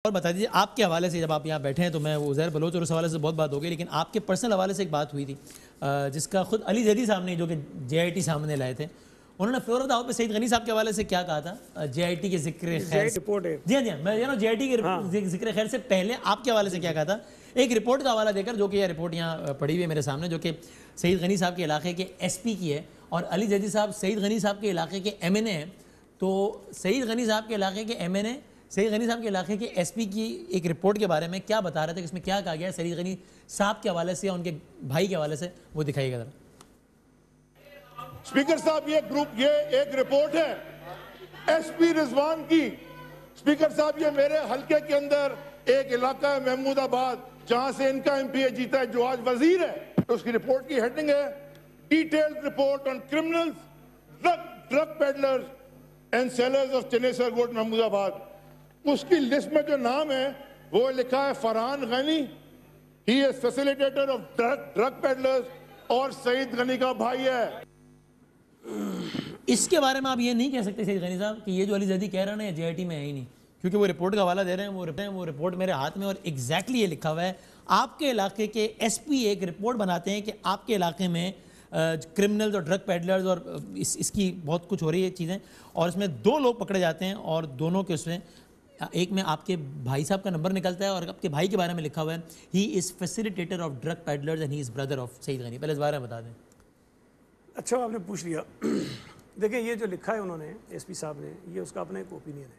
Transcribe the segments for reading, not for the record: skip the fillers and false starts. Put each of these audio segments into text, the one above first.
और बता दीजिए आपके हवाले से, जब आप यहाँ बैठे हैं तो मैं उज़ैर बलोच और उस हवाले से बहुत बात हो गई, लेकिन आपके पर्सनल हवाले से एक बात हुई थी जिसका खुद अली जैदी साहब ने, जो कि JIT सामने लाए थे, उन्होंने फ्लोर ऑफ द हाउस पे सईद गनी साहब के हवाले से क्या कहा था? JIT के जिक्र खैर रिपोर्ट है। जी हाँ, मैं JIT के जिक्र खैर से पहले आपके हवाले से क्या कहा था? एक रिपोर्ट का हवाला देकर, जो कि यह रिपोर्ट यहाँ पड़ी हुई है मेरे सामने, जो कि सईद गनी साहब के इलाके के SP की है और अली जैदी साहब सईद गनी साहब के इलाके के MNA हैं। तो सईद गनी साहब के इलाके के MNA सईद गनी साहब के इलाके के SP की एक रिपोर्ट के बारे में क्या बता रहे थे, इसमें क्या कहा गया है सईद गनी साहब के हवाले से या उनके भाई के हवाले से, वो दिखाइएगा जरा। स्पीकर साहब, ये एक रिपोर्ट है SP रिजवान की। स्पीकर साहब, ये मेरे हलके के अंदर एक इलाका है महमूदाबाद, जहां से इनका MPA जीता है, जो आज वजीर है। तो उसकी रिपोर्ट की हेडिंग है detailed report on criminals, drug peddlers and sellers of Chanesar Goth Mahmudabad. उसकी लिस्ट में जो नाम है वो लिखा है Farhan Ghani, he is facilitator of drug peddlers, और सईद गनी का भाई है। इसके बारे में आप ये नहीं कह सकते सईद गनी साहब कि ये जो अली जैदी कह रहे हैं JIT में है ही नहीं, क्योंकि वो रिपोर्ट का हवाला दे रहे हैं, वो रिपोर्ट मेरे हाथ में, और एग्जैक्टली ये लिखा हुआ है। आपके इलाके के SP एक रिपोर्ट बनाते हैं कि आपके इलाके में क्रिमिनल्स और ड्रग पेडलर्स और इसकी बहुत कुछ हो रही है चीज़ें, और इसमें 2 लोग पकड़े जाते हैं, और दोनों के उसमें एक में आपके भाई साहब का नंबर निकलता है और आपके भाई के बारे में लिखा हुआ है he is facilitator of drug peddlers and he is brother of Saeed Ghani. पहले इस बारे में बता दें। अच्छा, आपने पूछ लिया। देखिए, ये जो लिखा है उन्होंने SP साहब ने, ये उसका अपना एक ओपिनियन है,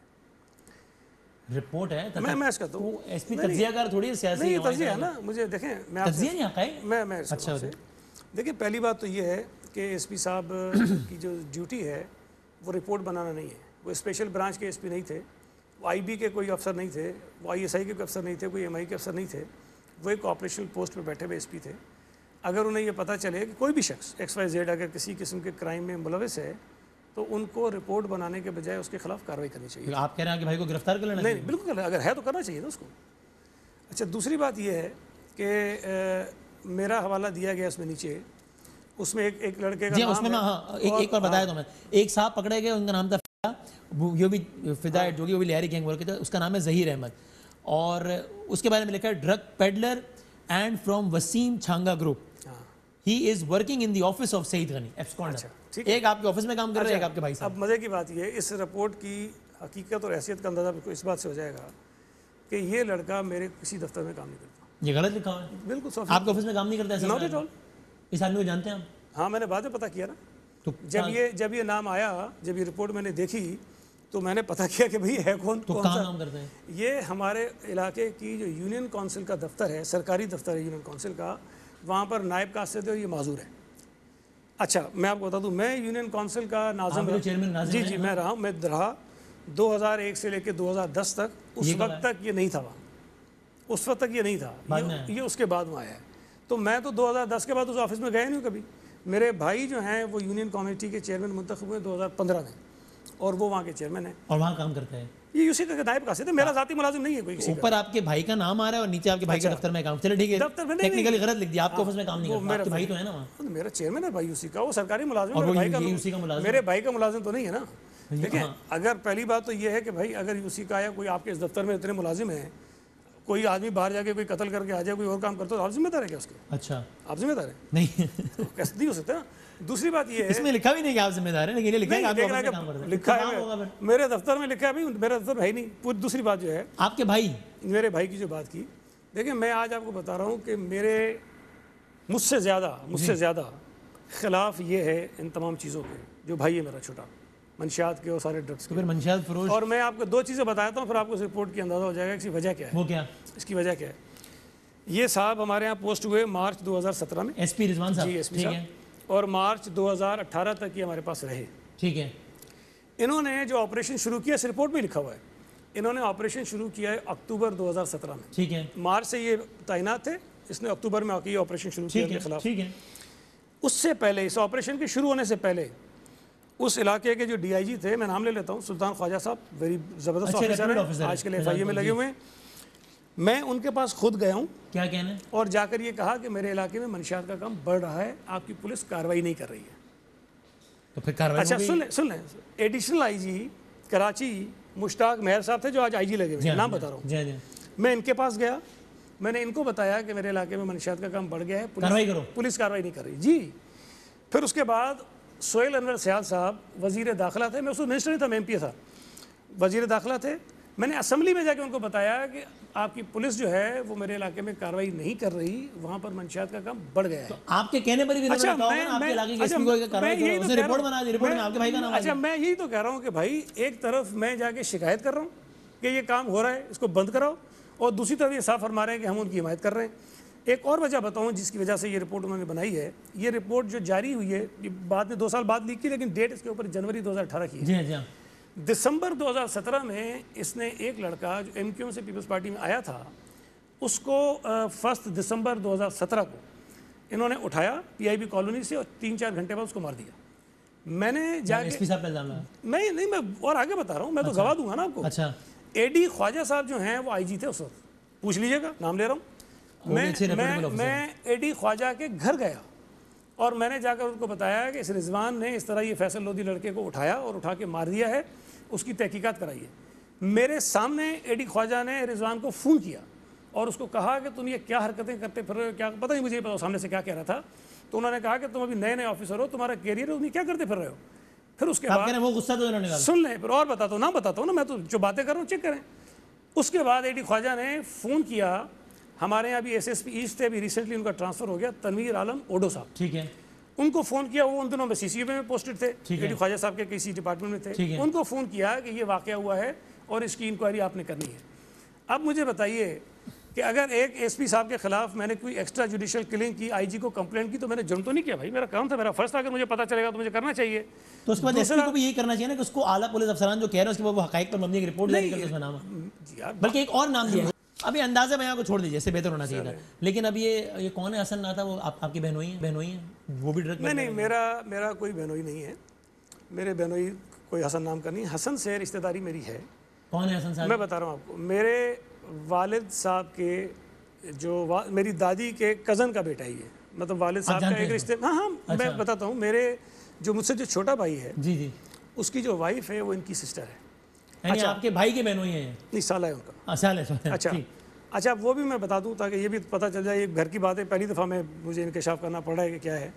रिपोर्ट है। मैं इसका तो SP तज्जियाकार थोड़ी सियासी नहीं, तज्जिया है ना। मुझे देखें, मैं तज्जिया नहीं आता है। मैं अच्छा, देखिए, पहली बात तो ये है कि SP साहब की जो ड्यूटी है वो रिपोर्ट बनाना नहीं है। वो स्पेशल ब्रांच के SP नहीं थे, वो IB के कोई अफसर नहीं थे, वो ISI के कोई अफसर नहीं थे, कोई MI के अफसर नहीं थे। वो एक ऑपरेशनल पोस्ट पे बैठे हुए SP थे। अगर उन्हें ये पता चले कि कोई भी शख्स XYZ अगर किसी किस्म के क्राइम में मुलविस है, तो उनको रिपोर्ट बनाने के बजाय उसके खिलाफ कार्रवाई करनी चाहिए। आप कह रहे हैं कि भाई को गिरफ्तार कर लेना? नहीं, बिल्कुल, अगर है तो करना चाहिए ना उसको। अच्छा, दूसरी बात ये है कि मेरा हवाला दिया गया उसमें नीचे, उसमें एक लड़के का नाम उसमें है, एक और बताया तो मैं, एक साहब पकड़े गए, उनका नाम था जो भी फिदा जो भी लिहारी गैंग वर्क था, उसका नाम है ज़हीर अहमद, और उसके बारे में लिखा है drug peddler and from Wasim Changa group, he is working in the office of Saeed Gani absconder. एक आपके ऑफिस में काम कर रहे हैं, एक आपके भाई साहब। अब मज़े की बात ये है, इस रिपोर्ट की हकीकत और हैसियत का अंदाज़ा इस बात से हो जाएगा कि ये लड़का मेरे किसी दफ्तर में काम नहीं करता। ये गलत लिखा हुआ है। बिल्कुल, आपके ऑफिस में काम नहीं करता? Not at all. इस आदमी को जानते हैं आप? हाँ, मैंने बाद में पता किया ना। तो जब ये नाम आया, जब ये रिपोर्ट मैंने देखी, तो मैंने पता किया कि भाई है कौन। तो कहाँ काम करते हैं? ये हमारे इलाके की जो यूनियन काउंसिल का दफ्तर है, सरकारी दफ्तर है यूनियन काउंसिल का, वहाँ पर नायब कासिद है, ये माजूर है। अच्छा, मैं आपको बता दूं, मैं यूनियन काउंसिल का नाज़िम, चेयरमैन जी, मैं रहा 2001 से लेकर 2010 तक। उस वक्त तक ये नहीं था वहाँ, उस वक्त तक ये नहीं था, ये उसके बाद में आया है। तो मैं तो 2010 के बाद उस ऑफिस में गया नहीं कभी। मेरे भाई जो हैं वो यूनियन कमेटी के चेयरमैन मुंतखब हुए 2015 में, और वो वहाँ के चेयरमैन हैं और वहाँ काम करते हैं। ये उसी का नायब कासिद है, मेरा जाती मुलाजिम नहीं है कोई। ऊपर आपके भाई का नाम आ रहा है और नीचे आपके भाई के दफ्तर में काम। चलो ठीक है, दफ्तर में टेक्निकली गलत लिख दिया, आपके ऑफिस में काम नहीं करता, आपके भाई तो है ना वहाँ। मेरा चेयरमैन है भाई उसी का, वो सरकारी मुलाजिम है। मेरे भाई का मुलाजिम तो नहीं है ना। देखिए, अगर पहली बात तो ये है कि भाई अगर यूसी का या कोई आपके इस दफ्तर में इतने मुलाजिम हैं, कोई आदमी बाहर जाके कोई कत्ल करके आ जाए, कोई और काम करता तो आप जिम्मेदार है क्या उसके? अच्छा, आप जिम्मेदार है? नहीं, कैसे नहीं हो सकता ना। दूसरी बात ये है, इसमें लिखा भी नहीं कि आप जिम्मेदार हैं, लेकिन ये लिखा है कि आप ऑफिस में काम करते हैं। लिखा है मेरे दफ्तर में, लिखा है भाई, मेरा दफ्तर है ही नहीं। पूरी दूसरी बात जो है, आपके भाई, मेरे भाई की जो बात की, देखिए मैं आज आपको बता रहा हूँ कि मेरे मुझसे ज़्यादा खिलाफ ये है इन तमाम चीज़ों के, जो भाई है मेरा छोटा, मंशियात के और सारे ड्रग्स के। फिर मंशियात फरोश। और मैं आपको 2 चीज़ें बताता हूँ, फिर आपको इस रिपोर्ट की अंदाज़ा हो जाएगा इसकी वजह क्या है। वो क्या? इसकी वजह क्या है? ये साहब हमारे यहाँ पोस्ट हुए मार्च 2017 में, SP रिजवान साहब। जी, SP साहब, और मार्च 2018 तक ये हमारे पास रहे। ठीक है। इन्होंने जो ऑपरेशन शुरू किया, इस रिपोर्ट में लिखा हुआ है, इन्होंने ऑपरेशन शुरू किया है अक्टूबर 2017 में। ठीक है। मार्च से ये तैनात थे, इसने अक्टूबर में आके ये ऑपरेशन शुरू किया उनके खिलाफ। ठीक है। उससे पहले, इस ऑपरेशन के शुरू होने से पहले, उस इलाके के जो DIG थे, मैं नाम ले लेता हूँ, सुल्तान ख्वाजा साहब, वेरी ज़बरदस्त ऑफिसर है, आजकल FIA में लगे हुए हैं। मैं उनके पास खुद गया हूँ, क्या कहना है, और जाकर ये कहा कि मेरे इलाके में मंशियात का काम बढ़ रहा है, आपकी पुलिस कार्रवाई नहीं कर रही है। तो फिर कार्रवाई? अच्छा, सुन लें, एडिशनल IG कराची मुश्ताक मेहर साहब थे जो आज आईजी लगे हुए हैं, नाम बता रहा हूँ। जी जी। मैं इनके पास गया, मैंने इनको बताया कि मेरे इलाके में मंशियात का काम बढ़ गया है, कार्रवाई करो। पुलिस कार्रवाई नहीं कर रही जी। फिर उसके बाद सोहेल अनवर सियाल साहब वजीर दाखिला थे, मैं उस मिनिस्टर नहीं था, मैं MP था, वजीर दाखिला थे। मैंने असेंबली में जाके उनको बताया कि आपकी पुलिस जो है वो मेरे इलाके में कार्रवाई नहीं कर रही, वहाँ पर मंशियात का काम बढ़ गया है। आपके कहने पर भी अच्छा, आपके इलाके के एसपी को कार्रवाई करो, उसने रिपोर्ट बना दी, रिपोर्ट में आपके भाई का नाम आ अच्छा, मैं यही तो कह रहा हूँ कि भाई एक तरफ मैं जाके शिकायत कर रहा हूँ कि ये काम हो रहा है, इसको बंद कराओ, और दूसरी तरफ ये साफ फरमा रहे हैं कि हम उनकी हिमायत कर रहे हैं। एक और वजह बताऊं जिसकी वजह से ये रिपोर्ट उन्होंने बनाई है। ये रिपोर्ट जो जारी हुई है, ये बाद में 2 साल बाद लीक की, लेकिन डेट इसके ऊपर जनवरी 2018 की है। जी जी। दिसंबर 2017 में इसने एक लड़का जो MQM से पीपल्स पार्टी में आया था, उसको 1 दिसंबर 2017 को इन्होंने उठाया PIB कॉलोनी से और 3-4 घंटे बाद उसको मार दिया। मैंने जाके एसपी साहब पे इल्जाम लगा। मैं और आगे बता रहा हूँ, मैं तो गवाह दूंगा ना आपको। अच्छा। AD ख्वाजा साहब जो हैं वो IG थे उस वक्त, पूछ लीजिएगा, नाम ले रहा हूँ। मैं AD ख्वाजा के घर गया और मैंने जाकर उनको बताया कि इस रिजवान ने इस तरह ये फैसल लोधी लड़के को उठाया और उठा के मार दिया है, उसकी तहकीकात कराइए। मेरे सामने AD ख्वाजा ने रिजवान को फ़ोन किया और उसको कहा कि तुम ये क्या हरकतें करते फिर रहे हो, क्या पता नहीं, मुझे पता सामने से क्या कह रहा था। तो उन्होंने कहा कि तुम अभी नए नए ऑफिसर हो, तुम्हारा कैरियर है, तुम क्या करते फिर रहे हो। फिर उसके बाद वो गुस्सा तो इन्होंने सुन लें, फिर और बताता हूँ ना, बताता हूँ ना, मैं तो जो बातें कर रहा हूँ चेक करें। उसके बाद AD ख्वाजा ने फ़ोन किया, हमारे यहाँ अभी SSP ईस्ट थे, अभी रिसेंटली उनका ट्रांसफ़र हो गया, तनवीर आलम ओडो साहब, ठीक है, उनको फ़ोन किया। वो उन दिनों में CCB में पोस्टेड थे, AD ख्वाजा साहब के किसी डिपार्टमेंट में थे। उनको फ़ोन किया कि ये वाक़या हुआ है और इसकी इंक्वायरी आपने करनी है। अब मुझे बताइए कि अगर एक SP साहब के खिलाफ मैंने कोई एक्स्ट्रा जुडिशियल किलिंग की, IG को कंप्लेंट की, तो मैंने जुर्म तो नहीं किया भाई, मेरा काम था, मेरा फर्ज था। अगर मुझे पता चलेगा तो मुझे करना चाहिए। तो उसके बाद SP को भी यही करना चाहिए ना कि उसको आला पुलिस अफसरान जो कह रहे हैं उसके बाद वो हकाइक पर मबनी एक रिपोर्ट जारी करके उसमें नाम, बल्कि एक और नाम दिया है। अभी अंदाजा बयां को छोड़ दीजिए, इससे बेहतर होना चाहिए था। लेकिन अब ये कौन है, हसन ना था, वो आपकी बहनोई है, वो भी ड्रग नहीं, मेरा कोई बहनोई नहीं है, मेरे बहनोई कोई हसन नाम का नहीं। हसन से रिश्तेदारी मेरी है। कौन है हसन साहब? मैं बता रहा हूँ आपको, मेरे वालिद साहब के जो मेरी दादी के कज़न का बेटा ही है, मतलब वालिद साहब का एक रिश्ते। हाँ, मैं बताता हूँ, मेरे जो मुझसे जो छोटा भाई है जी, उसकी जो वाइफ है वो इनकी सिस्टर है। अच्छा, आपके भाई के बहनोई हैं? नहीं, साला है उनका। अच्छा, अच्छा, वो भी मैं बता दूं ताकि ये भी पता चल जाए। ये घर की बात है, पहली दफ़ा मुझे इंकशाफ करना पड़ रहा है कि क्या है।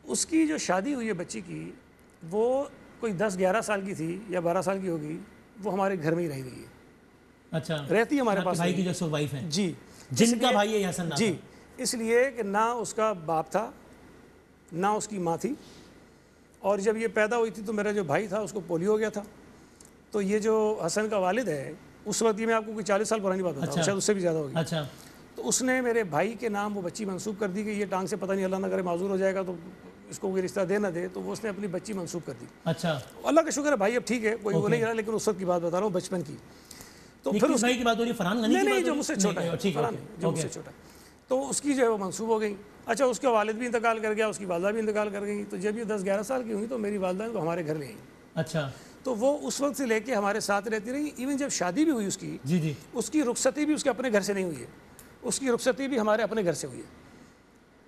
उसकी जो शादी हुई है बच्ची की, वो कोई 10-11 साल की थी या 12 साल की होगी, वो हमारे घर में ही रह गई है। अच्छा, रहती है हमारे पास। भाई की जो वाइफ है जी, जिनका भाई है हसन जी, इसलिए कि ना उसका बाप था ना उसकी माँ थी, और जब ये पैदा हुई थी तो मेरा जो भाई था उसको पोलियो हो गया था। तो ये जो हसन का वालिद है, उस वक्त, ये मैं आपको कोई 40 साल पुरानी बात बता रहा हूं, शायद उससे भी ज़्यादा होगी। अच्छा, तो उसने मेरे भाई के नाम वो बच्ची मंसूब कर दी कि ये टांग से पता नहीं अल्लाह ना करे माजूर हो जाएगा तो इसको कोई रिश्ता दे ना दे, तो वो उसने अपनी बच्ची मंसूब कर दी। अच्छा, अल्लाह का शुक्र है भाई अब ठीक है, कोई वो नहीं रहा, लेकिन उस वक्त की बात बता रहा हूँ, बचपन की। तो फिर उस भाई की बात हो रही है, फरहान गनी की बात? नहीं, जो मुझसे छोटा है, जो मुझसे छोटा, तो उसकी जो है वो मंसूब हो गई। अच्छा, उसका वालिद भी इंतकाल कर गया, उसकी वालदा भी इंतकाल कर गई। तो जब ये 10-11 साल की हुई तो मेरी वालदा को हमारे घर ले आई। अच्छा, तो वो उस वक्त से लेके हमारे साथ रहती रही। इवन जब शादी भी हुई उसकी, जी, उसकी रुखसती भी उसके अपने घर से नहीं हुई है, उसकी रुखसती भी हमारे अपने घर से हुई है।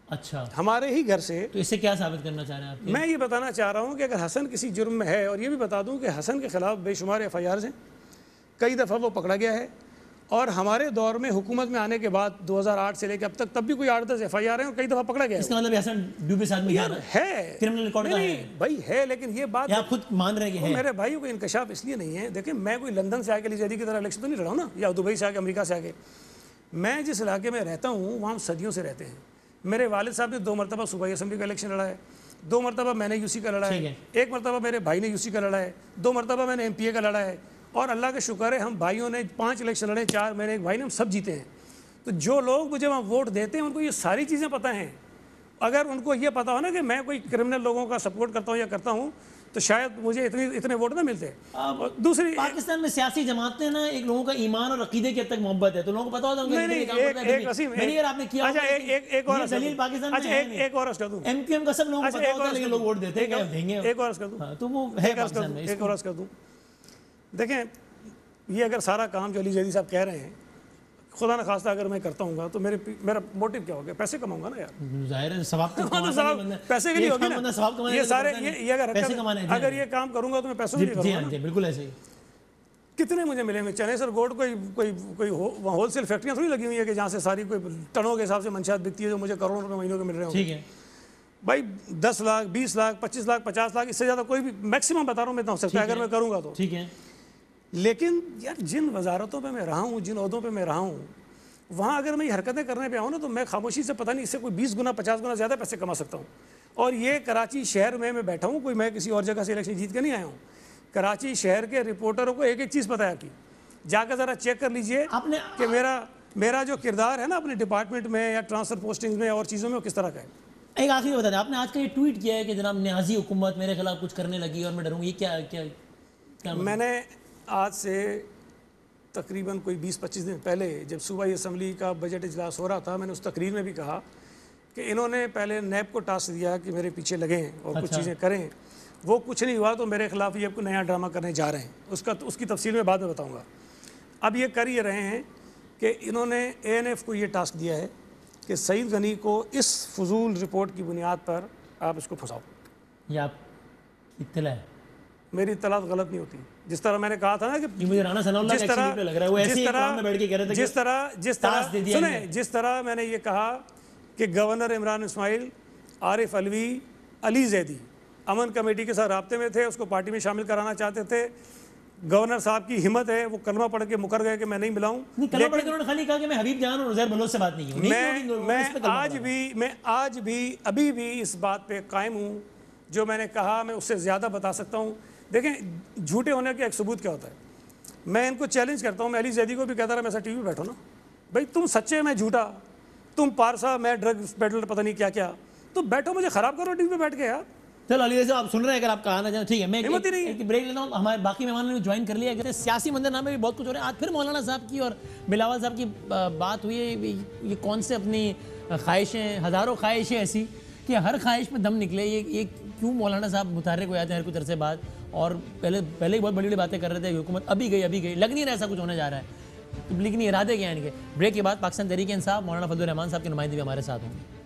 अच्छा, हमारे ही घर से। तो इससे क्या साबित करना चाह रहे हैं आप? मैं ये बताना चाह रहा हूँ कि अगर हसन किसी जुर्म में है, और ये भी बता दूँ कि हसन के खिलाफ बेशुमार FIRs हैं, कई दफ़ा वो पकड़ा गया है, और हमारे दौर में हुकूमत में आने के बाद 2008 से लेकर अब तक तब भी कोई 8-10 FIR हैं और कई दफ़ा पकड़ा गया है। इसका मतलब हसन ड्यूबियस आदमी है, क्रिमिनल रिकॉर्ड का है भाई, है, लेकिन ये बात आप खुद मान रहे हैं कि मेरे भाइयों को इंकशाफ इसलिए नहीं है। देखिए, मैं कोई लंदन से आके अली की तरह इलेक्शन तो नहीं लड़ा हूँ ना, या दुबई से आके, अमेरिका से आके। मैं जिस इलाके में रहता हूँ वहाँ हम सदियों से रहते हैं। मेरे वालिद साहब ने 2 मरतबा सूबाई असम्बली का इलेक्शन लड़ा है, 2 मरतबा मैंने UC का लड़ा है, 1 मरतबा मेरे भाई ने UC का लड़ा है, 2 मरतबा मैंने MPA का लड़ा है, और अल्लाह का शुक्र है हम भाइयों ने 5 इलेक्शन लड़े, 4 मेरे एक भाई ने, हम सब जीते हैं। तो जो लोग मुझे वहाँ वोट देते हैं उनको ये सारी चीज़ें पता हैं। अगर उनको ये पता हो ना कि मैं कोई क्रिमिनल लोगों का सपोर्ट करता हूँ या करता हूँ, तो शायद मुझे इतने वोट ना मिलते। दूसरी, पाकिस्तान में सियासी जमातें ना, एक लोगों का ईमान और अकीदे की हद तक मोहब्बत है, तो लोगों को पता होता है। एक और कर दूं, MQM का सब लोगों को पता होता है, लेकिन लोग वोट देते हैं, देंगे। एक और कर दूं, तो वो है पाकिस्तान में। एक और कर दूं। देखें, ये अगर सारा काम जो अली जैदी साहब कह रहे हैं, खुदा न खास्ता अगर मैं करता हूँ तो मेरा मोटिव क्या हो गया? पैसे कमाऊंगा ना यार। जाहिर है सवाब तो तो सवाब पैसे के लिए होगी ना। सवाब कमाने ये सारे ये पैसे कमाने अगर ये काम करूंगा तो मैं पैसों के लिए करूंगा ना। बिल्कुल ऐसे ही। कितने मुझे मिलेंगे? चनेसर गोल्ड कोई होलसेल फैक्ट्रियाँ थोड़ी लगी हुई है कि जहाँ से सारी कोई टनों के हिसाब से मंशियात बिकती है जो मुझे करोड़ों रुपए महीनों के मिल रहे हो। ठीक है भाई 10 लाख 20 लाख 25 लाख 50 लाख इससे ज़्यादा कोई भी मैक्सिमम बता रहा हूँ मैं इतना हो सकता है अगर मैं करूँगा तो। ठीक है। लेकिन यार जिन वजारतों पे मैं रहा हूँ, जिन ओहदों पे मैं रहा हूँ, वहाँ अगर मैं ये हरकतें करने पे आऊँ ना तो मैं खामोशी से पता नहीं इससे कोई 20 गुना 50 गुना ज़्यादा पैसे कमा सकता हूँ। और ये कराची शहर में मैं बैठा हूँ, कोई मैं किसी और जगह से इलेक्शन जीत के नहीं आया हूँ। कराची शहर के रिपोर्टरों को एक एक चीज़ पता है कि जाकर ज़रा चेक कर लीजिए आपने कि मेरा जो किरदार है ना अपने डिपार्टमेंट में या ट्रांसफर पोस्टिंग में और चीज़ों में वो किस तरह का है। एक आखिरी बता दें, आपने आज का ये ट्वीट किया है कि जनाब न्याजी हुकूमत मेरे खिलाफ कुछ करने लगी और मैं डरूंगी, ये क्या क्या क्या मैंने आज से तकरीबन कोई 20-25 दिन पहले जब सूबाई असम्बली का बजट इजलास हो रहा था, मैंने उस तकरीर में भी कहा कि इन्होंने पहले नैब को टास्क दिया कि मेरे पीछे लगें और कुछ चीज़ें करें, वो कुछ नहीं हुआ तो मेरे खिलाफ ये कोई नया ड्रामा करने जा रहे हैं। उसकी तफसील में बाद में बताऊँगा। अब ये कर ये रहे हैं कि इन्होंने ANF को ये टास्क दिया है कि सईद गनी को इस फजूल रिपोर्ट की बुनियाद पर आप इसको फंसाओ। ये आप इत्तला है? मेरी इत्तलात गलत नहीं होती। जिस तरह मैंने कहा था ना कि मुझे राणा सनाउल्लाह का एक्शन पे लग रहा है, वो ऐसे ही इकराम में बैठ के कह रहे थे जिस तरह मैंने ये कहा कि गवर्नर इमरान इस्माइल, आरिफ अलवी, अली जैदी अमन कमेटी के साथ राब्ते में थे, उसको पार्टी में शामिल कराना चाहते थे। गवर्नर साहब की हिम्मत है, वो कलमा पढ़ के मुकर गए कि मैं नहीं मिलाऊं। उन्होंने खाली कहा कि मैं हबीब जान और उज़ैर बलोच से बात नहीं की। मैं आज भी अभी भी इस बात पे कायम हूँ जो मैंने कहा। मैं उससे ज़्यादा बता सकता हूँ। देखें झूठे होने का एक सबूत क्या होता है। मैं इनको चैलेंज करता हूँ, मैं अली जैदी को भी कहता रहा मैं टीवी पे बैठो ना भाई, तुम सच्चे मैं झूठा, तुम पारसा मैं ड्रग पेडलर, पता नहीं क्या क्या, तो बैठो मुझे ख़राब करो टीवी पे बैठ के यार। चलो अली साहब आप सुन रहे हैं, अगर आप कहा ना जाए ठीक है, मैं एक ब्रेक लेता हूँ। हमारे बाकी मेहमानों ने ज्वाइन कर लिया। कहते हैं सियासी मंजरनामे में भी बहुत कुछ हो रहा है। आज फिर मौलाना साहब की और बिलावल साहब की बात हुई है। ये कौन से अपनी ख्वाहिशें, हज़ारों ख्वाहिशें ऐसी कि हर ख्वाहिश में दम निकले, ये क्यों मौलाना साहब मुतारिक हो जाते हैं हर कुछ अरसे बाद। और पहले ही बहुत बड़ी बड़ी बातें कर रहे थे, हुकूमत अभी गई, लग नहीं रहा ऐसा कुछ होने जा रहा है। लेकिन इरादे क्या हैं इनके? ब्रेक के बाद पाकिस्तान तहरीक इंसाफ मौलाना फजलुर रहमान साहब के नुमाइंदे भी हमारे साथ होंगे।